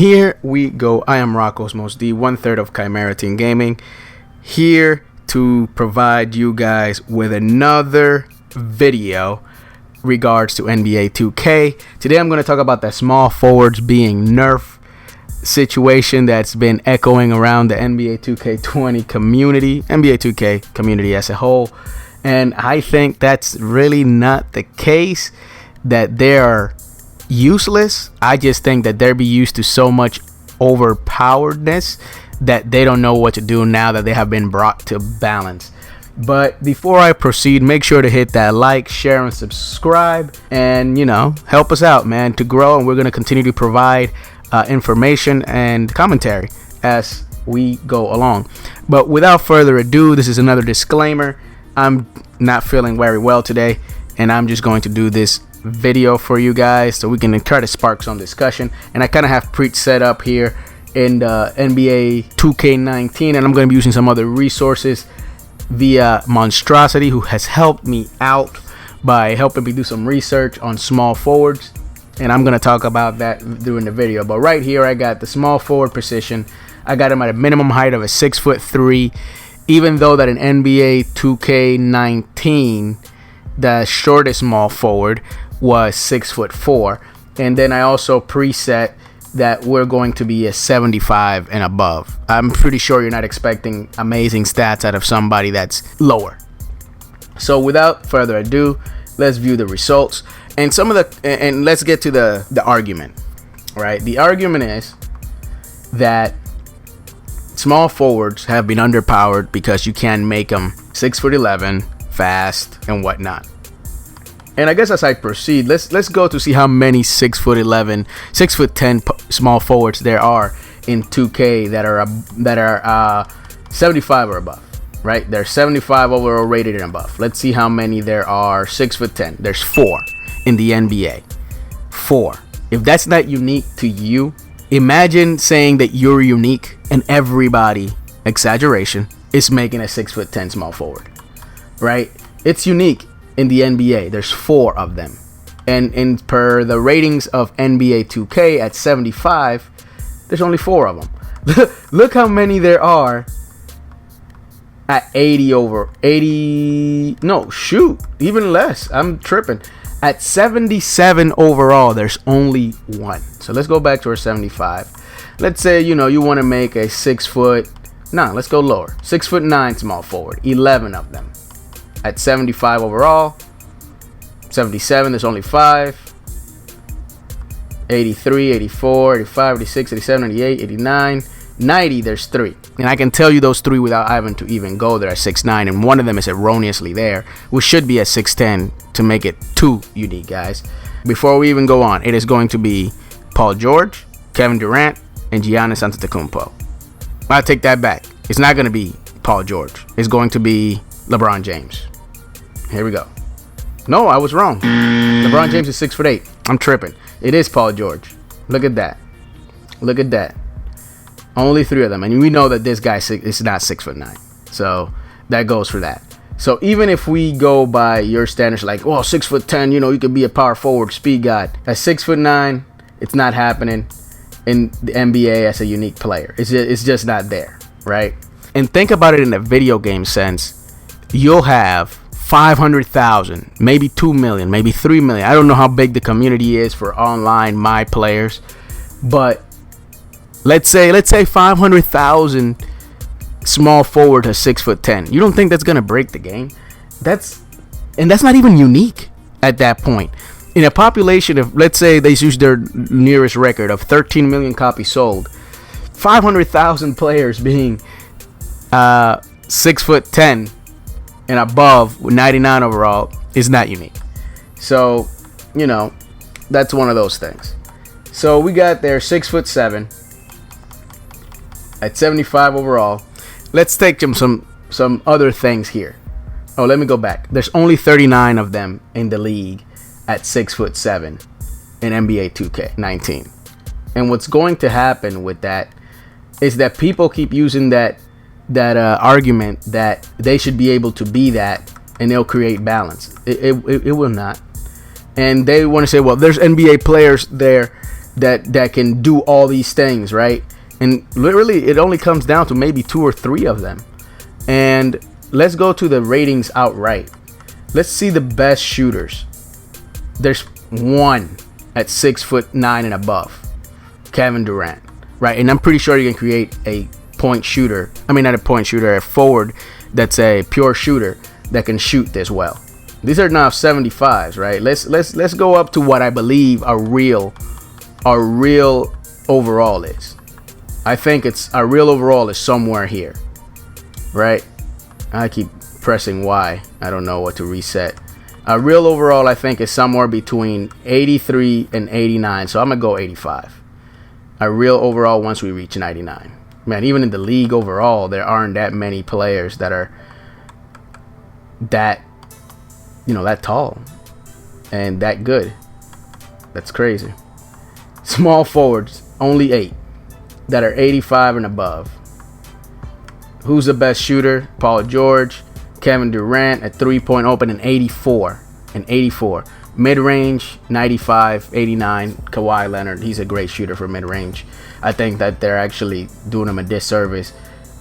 here we go. I am Rocco's Most D, 1/3 of Chimera Team Gaming, here to provide you guys with another video regards to NBA 2K. Today I'm going to talk about the small forwards being nerfed situation that's been echoing around the NBA 2K20 community, NBA 2K community as a whole. And I think that's really not the case, that they are useless. I just think that they're be used to so much overpoweredness that they don't know what to do now that they have been brought to balance. But before I proceed, make sure to hit that like, share, and subscribe, and help us out, man, to grow. And we're going to continue to provide information and commentary as we go along. But without further ado, this is another disclaimer. I'm not feeling very well today, and I'm just going to do this video for you guys so we can try to spark some discussion. And I kind of have Preach set up here in the NBA 2K19, and I'm going to be using some other resources via Monstrosity, who has helped me out by helping me do some research on small forwards, and I'm going to talk about that during the video. But right here I got the small forward position. I got him at a minimum height of a 6'3", even though that in NBA 2K19 the shortest small forward was 6'4", and then I also preset that we're going to be a 75 and above. I'm pretty sure you're not expecting amazing stats out of somebody that's lower. So without further ado, let's view the results and let's get to the argument. Right? The argument is that small forwards have been underpowered because you can't make them 6'11", fast and whatnot. And I guess as I proceed, let's go to see how many 6'11", 6'10" small forwards there are in 2K that are 75 or above. Right? They're 75 overall rated and above. Let's see how many there are 6'10". There's 4 in the NBA. 4. If that's not unique to you, imagine saying that you're unique and everybody, exaggeration, is making a 6'10" small forward. Right? It's unique. In the NBA, there's 4 of them, and per the ratings of NBA 2K at 75, there's only 4 of them. Look how many there are at 80. No, shoot, even less. I'm tripping. At 77 overall, there's only 1. So let's go back to our 75. Let's say you want to make a 6 foot. No, let's go lower. 6'9" small forward. 11 of them. At 75 overall, 77, there's only 5, 83, 84, 85, 86, 87, 88, 89, 90, there's 3. And I can tell you those 3 without having to even go there at 6'9", and one of them is erroneously there, which should be at 6'10", to make it 2 unique, guys. Before we even go on, it is going to be Paul George, Kevin Durant, and Giannis Antetokounmpo. I take that back. It's not going to be Paul George. It's going to be LeBron James. Here we go. No, I was wrong. LeBron James is 6'8". I'm tripping. It is Paul George. Look at that. Look at that. Only 3 of them. And we know that this guy is not 6'9". So that goes for that. So even if we go by your standards, like, well, 6'10", you could be a power forward, speed god. At 6'9", it's not happening in the NBA as a unique player. It's just not there, right? And think about it in a video game sense. You'll have 500,000, maybe 2 million, maybe 3 million. I don't know how big the community is for online my players, but let's say 500,000 small forward to 6'10". You don't think that's gonna break the game? That's not even unique at that point. In a population of, let's say they use their nearest record of 13 million copies sold, 500,000 players being 6'10" and above with 99 overall is not unique. So that's one of those things. So we got there 6'7" at 75 overall. Let's take some other things here. Oh, let me go back. There's only 39 of them in the league at 6'7" in NBA 2K19. And what's going to happen with that is that people keep using that argument that they should be able to be that, and they'll create balance. It will not. And they want to say, well, there's NBA players there that can do all these things, right? And literally, it only comes down to maybe 2 or 3 of them. And let's go to the ratings outright. Let's see the best shooters. There's one at 6'9" and above, Kevin Durant, right? And I'm pretty sure you can create a point shooter. I mean, not a point shooter, a forward that's a pure shooter that can shoot this well. These are now 75s, right? Let's go up to what I believe our real overall is. I think it's our real overall is somewhere here, right? I keep pressing Y. I don't know what to reset. Our real overall, I think, is somewhere between 83 and 89. So I'm gonna go 85. Our real overall once we reach 99. Man, even in the league overall, there aren't that many players that are that tall and that good. That's crazy. Small forwards, only 8 that are 85 and above. Who's the best shooter? Paul George, Kevin Durant at 3-point open and 84. Mid-range, 95, 89. Kawhi Leonard, he's a great shooter for mid-range. I think that they're actually doing him a disservice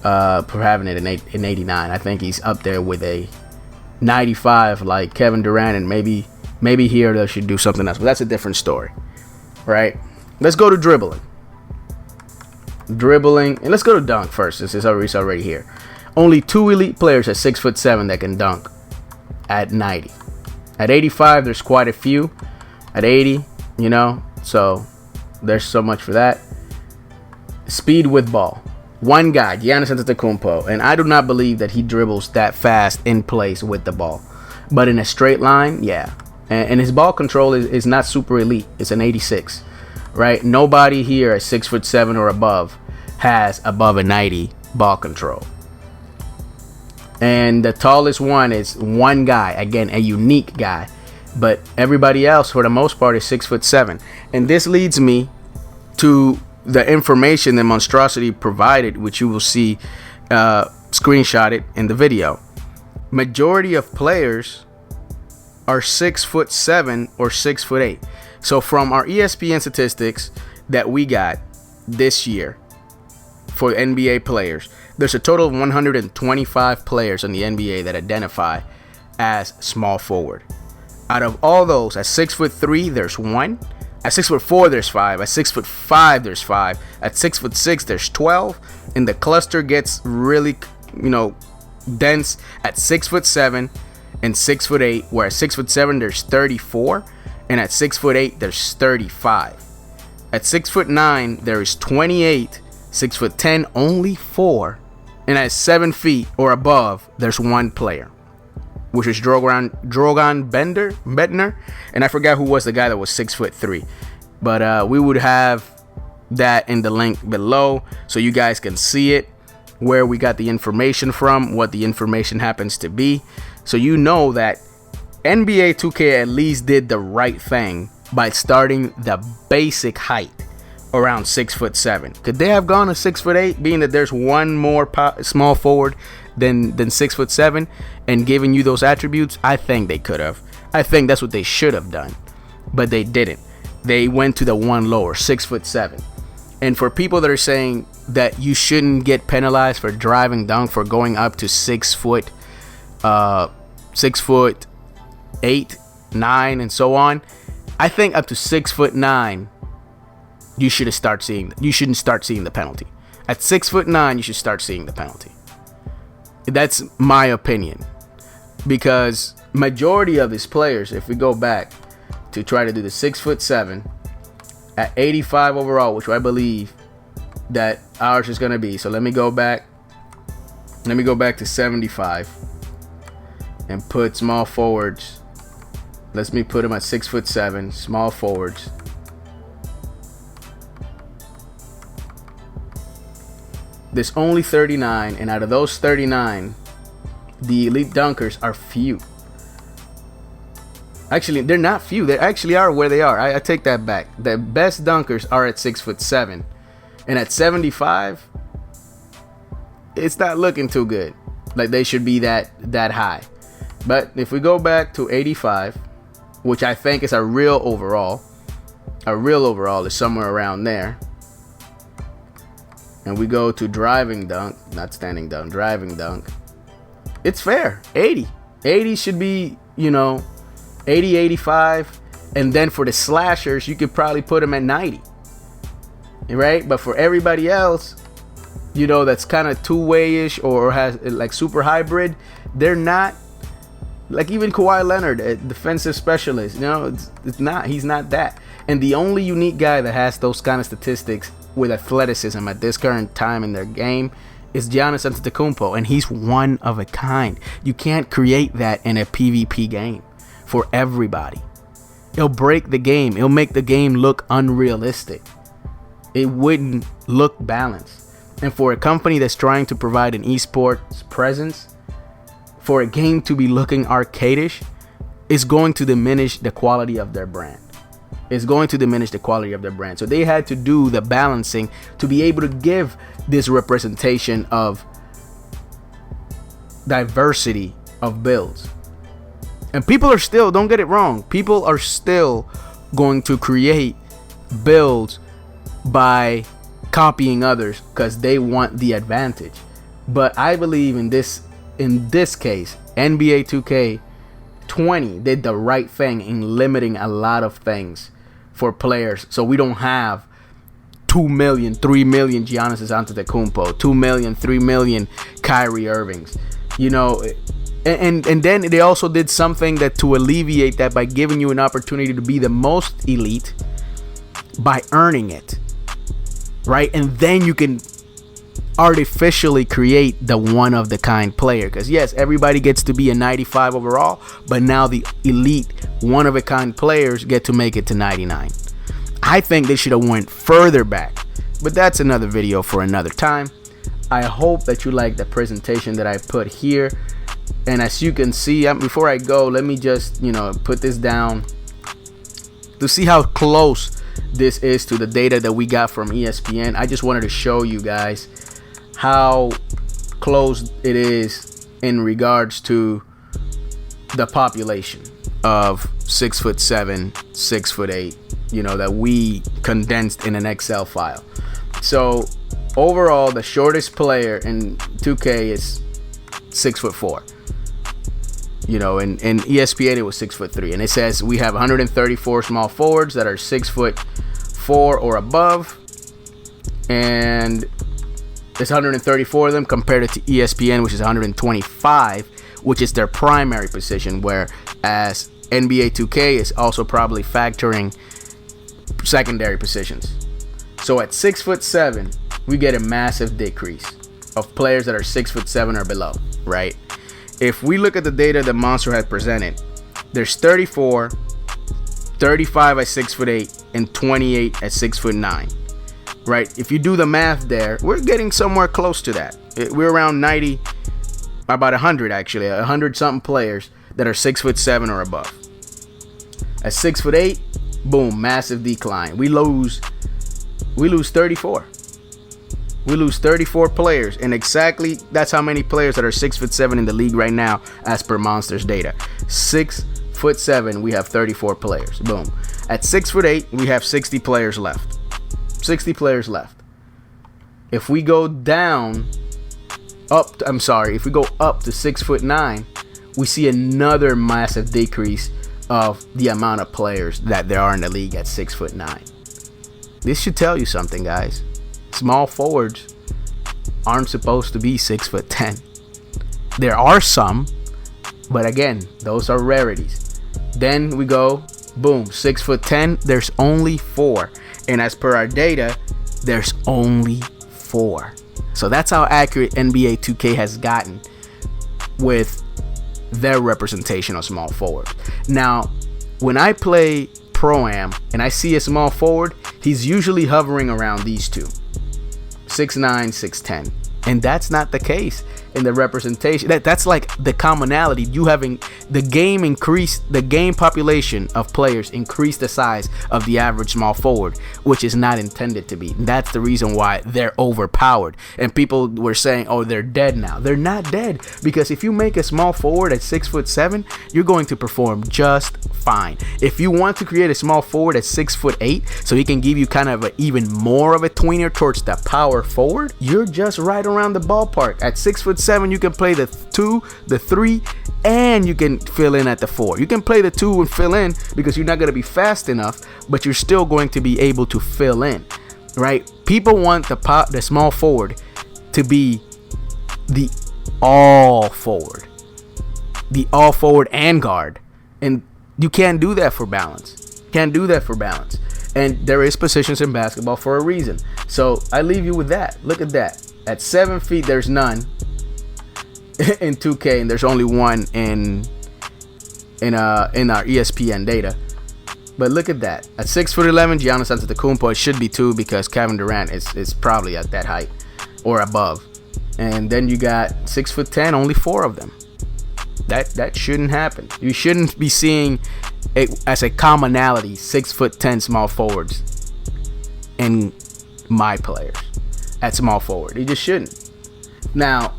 for having it in 89. I think he's up there with a 95 like Kevin Durant, and maybe here they should do something else. But that's a different story, right? Let's go to dribbling, and let's go to dunk first. This is already here. Only 2 elite players at 6'7" that can dunk at 90. At 85, there's quite a few. At 80, so there's so much for that. Speed with ball. One guy, Giannis Antetokounmpo, and I do not believe that he dribbles that fast in place with the ball. But in a straight line, yeah. And his ball control is not super elite. It's an 86, right? Nobody here at 6'7" or above has above a 90 ball control. And the tallest one is one guy, again, a unique guy. But everybody else, for the most part, is 6'7". And this leads me to the information that Monstrosity provided, which you will see screenshotted in the video. Majority of players are 6'7" or 6'8". So from our ESPN statistics that we got this year for NBA players, there's a total of 125 players in the NBA that identify as small forward. Out of all those, at 6'3", there's 1. At 6'4", there's 5. At 6'5", there's 5. At 6'6", there's 12. And the cluster gets really, dense at 6'7" and 6'8", where at 6'7", there's 34. And at 6'8", there's 35. At 6'9", there is 28. 6'10", only 4. And at 7 feet or above, there's 1 player, which is Drogan Bendner. And I forgot who was the guy that was 6'3". But we would have that in the link below so you guys can see it, where we got the information from, what the information happens to be. So you know that NBA 2K at least did the right thing by starting the basic height around 6'7". Could they have gone to 6'8", being that there's one more small forward than 6'7", and giving you those attributes? I think they could have. I think that's what they should have done, but they didn't. They went to the one lower, 6'7". And for people that are saying that you shouldn't get penalized for driving dunk for going up to 6 foot, 6'8", 9, and so on, I think up to 6'9", you shouldn't start seeing the penalty. At 6'9", you should start seeing the penalty. That's my opinion, because majority of his players, if we go back to try to do the 6'7" at 85 overall, which I believe that ours is going to be. So let me go back to 75 and put small forwards. Let me put him at 6'7", small forwards. There's only 39, and out of those 39, the elite dunkers are few. Actually, they're not few. They actually are where they are. I take that back. The best dunkers are at 6'7", and at 75, it's not looking too good. Like they should be that high. But if we go back to 85, which I think is a real overall, a real overall is somewhere around there. And we go to driving dunk, not standing dunk, driving dunk. It's fair. 80. 80 should be, 80, 85. And then for the slashers, you could probably put them at 90. Right? But for everybody else, that's kind of two-way-ish or has like super hybrid, they're not. Like even Kawhi Leonard, a defensive specialist, it's not. He's not that. And the only unique guy that has those kind of statistics with athleticism at this current time in their game is Giannis Antetokounmpo, and he's one of a kind. You can't create that in a PvP game for everybody. It'll break the game. It'll make the game look unrealistic. It wouldn't look balanced. And for a company that's trying to provide an esports presence, for a game to be looking arcadish, it's going to diminish the quality of their brand. It's going to diminish the quality of their brand. So they had to do the balancing to be able to give this representation of diversity of builds. And people are still, don't get it wrong, people are still going to create builds by copying others because they want the advantage. But I believe in this case, NBA 2K20 did the right thing in limiting a lot of things for players, so we don't have 2 million, 3 million Giannis Antetokounmpo, 2 million, 3 million Kyrie Irvings, and then they also did something that to alleviate that by giving you an opportunity to be the most elite by earning it, right? And then you can artificially create the one of the kind player, because yes, everybody gets to be a 95 overall, but now the elite one of a kind players get to make it to 99. I think they should have went further back, but that's another video for another time. I hope that you like the presentation that I put here, and as you can see, before I go, let me just put this down to see how close this is to the data that we got from ESPN. I just wanted to show you guys how close it is in regards to the population of 6'7", 6'8", that we condensed in an Excel file. So overall, the shortest player in 2K is 6'4". In ESPN it was 6'3", and it says we have 134 small forwards that are 6'4" or above, and there's 134 of them compared to ESPN, which is 125, which is their primary position, whereas NBA 2K is also probably factoring secondary positions. So at 6'7", we get a massive decrease of players that are 6'7" or below, right? If we look at the data that Monster had presented, there's 34, 35 at 6'8", and 28 at 6'9". Right? If you do the math there, we're getting somewhere close to that. We're around 90, about 100 actually, 100 something players that are 6'7" or above. At 6'8", boom, massive decline. We lose 34. We lose 34 players, and exactly that's how many players that are 6'7" in the league right now, as per Monster's data. 6'7", we have 34 players. Boom. At 6'8", we have 60 players left. 60 players left. If we go up to 6'9", we see another massive decrease of the amount of players that there are in the league at 6'9". This should tell you something, guys. Small forwards aren't supposed to be 6'10". There are some, but again, those are rarities. Then we go, boom, 6'10", there's only 4. And as per our data, there's only 4. So that's how accurate NBA 2K has gotten with their representation of small forward. Now, when I play Pro-Am and I see a small forward, he's usually hovering around these two, 6'9", 6'10". And that's not the case. in the representation. That's like the commonality. You having the game population of players increase the size of the average small forward, which is not intended to be. That's the reason why they're overpowered. And people were saying, oh, they're dead now. They're not dead, because if you make a small forward at 6'7", you're going to perform just fine. If you want to create a small forward at 6'8", so he can give you kind of even more of a tweener towards the power forward, you're just right around the ballpark. At 6'7", you can play the 2, the 3, and you can fill in at the 4. You can play the 2 and fill in because you're not going to be fast enough, but you're still going to be able to fill in, right? People want the small forward to be the all forward and guard, and you can't do that for balance. And there is positions in basketball for a reason. So I leave you with that. Look at that. At 7 feet, there's none in 2K, and there's only one in our ESPN data. But look at that. At 6'11", Giannis Antetokounmpo, it should be 2 because Kevin Durant is probably at that height or above. And then you got 6'10", only 4 of them. That shouldn't happen. You shouldn't be seeing it as a commonality 6'10" small forwards in my players at small forward. You just shouldn't. Now,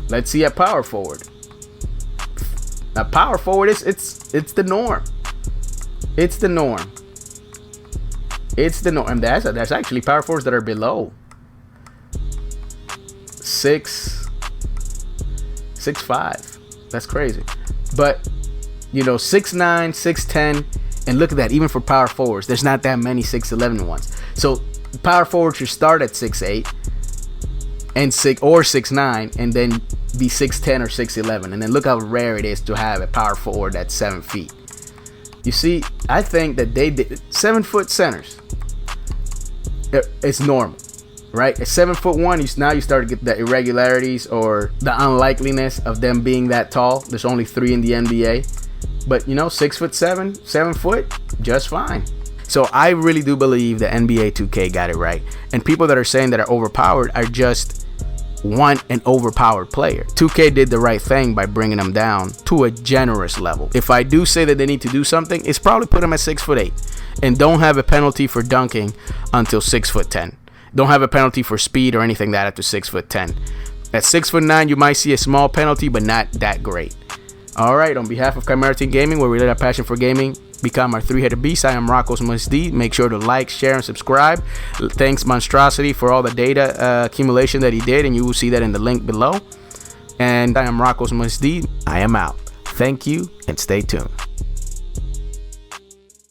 let's see at power forward. Now, power forward it's the norm. It's the norm. And there's actually power forwards that are below 6'5". That's crazy. But 6'9", 6'10", and look at that. Even for power forwards, there's not that many 6'11" ones. So power forwards should start at 6'8" and 6'9", and then be 6'10" or 6'11", and then look how rare it is to have a power forward that's 7 feet. You see, I think that they did 7-foot centers. It's normal, right? At 7'1", now you start to get the irregularities or the unlikeliness of them being that tall. There's only 3 in the NBA, but 6'7", 7 foot, just fine. So I really do believe the NBA 2K got it right, and people that are saying that are overpowered are just want an overpowered player. 2K did the right thing by bringing them down to a generous level. If I do say that they need to do something, it's probably put them at 6'8", and don't have a penalty for dunking until 6'10". Don't have a penalty for speed or anything that after 6'10". At 6'9", you might see a small penalty, but not that great. All right, on behalf of Chimera Team Gaming, where we let our passion for gaming become our three-headed beast, I am Rocco's Must D. Make sure to like, share, and subscribe. Thanks Monstrosity for all the data accumulation that he did, and you will see that in the link below. And I am Rocco's Must D. I am out. Thank you, and stay tuned.